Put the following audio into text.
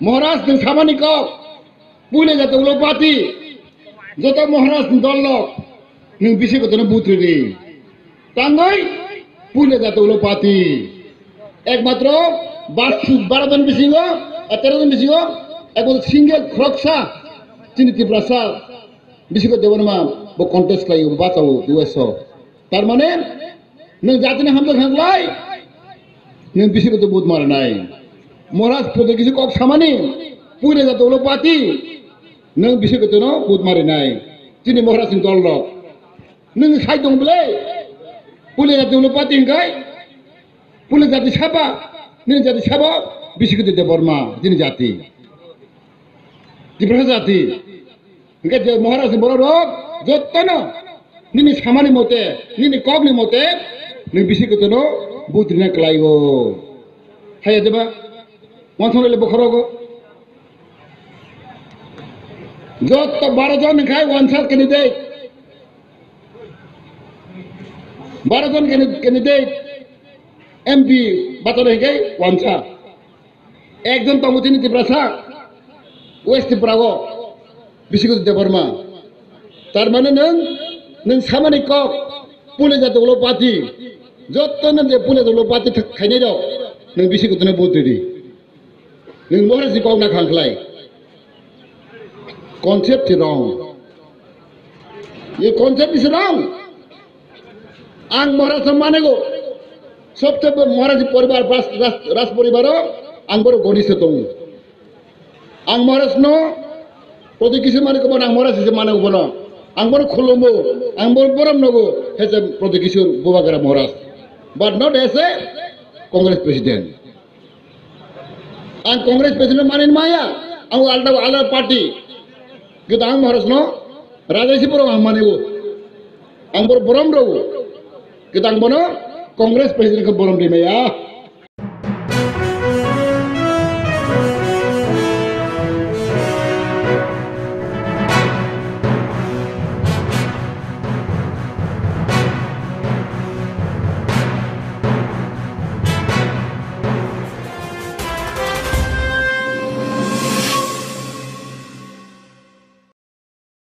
महाराज नों सामानि कक पुले जाते उलो पार्टी जत महाराज दल नों बिसे गतनो बुथ्रि तांगै पुले जाते उलो पार्टी एकमात्र 12 जन बिसिंगो 13 जन बिसिंगो एकमात्र सिंगल ख्रक्सा चिनि तिब्रासा बिसिको देवनमा बो कन्टेस्ट लायो बाचाओ दुएसो तार माने नों जातिनि हामजा खांलाय नों बिसिको तो बुथ मारनाय महाराज पदे किसी कक सामानि पुले जाते उलो पार्टी नों बिसिको तो बुथ मारिनाय चिनि महाराज दल नों साइ दंबले पुले जाते उलो पार्टी हंगाय पुले जाति साबा नों जाति साबा बिसिको दे बर्मा दिनि जाति तिब्रासा जाति हंगाय महाराज बर रक जत्तनो निनि सामानि मते निनि ककनि मते नों बिसिको तो बुथ रिना क्लायो हाय देबा वंथले बखरगो जत 12 जन खाय वंसा कैंडिडेट 12 जन कैंडिडेट एमपी बातले गई वंसा एक जन तमुतिनि तिब्रासा वेस्ट त्रिपुरागो बिसिको देबरमा तार माने नों सामानि कक पुले जाते उलो पार्टी जत्तनो दे पुले उलो पार्टी खायनाय दं नों बिसिको तनो बुथ्रि नों महाराज कक ना खांख्लाय concept is wrong. ये concept is wrong. आंग महाराज सम्माने को सबसे महाराज परिवार राज परिवार आंग बरो घनिष्ठ तो आंग महाराज नो प्रति किसी माने को बना महाराज से माने को बना आंग बरो खोलोमो आंग बरो बरम नगो है जब प्रति किसी बुआ करा महाराज but not as a Congress president. आंग Congress president माने माया आंग ultra party kita ang harus no raja si puro ang manigo ang borom ro kita ang bono kongres presiden ke borom di meya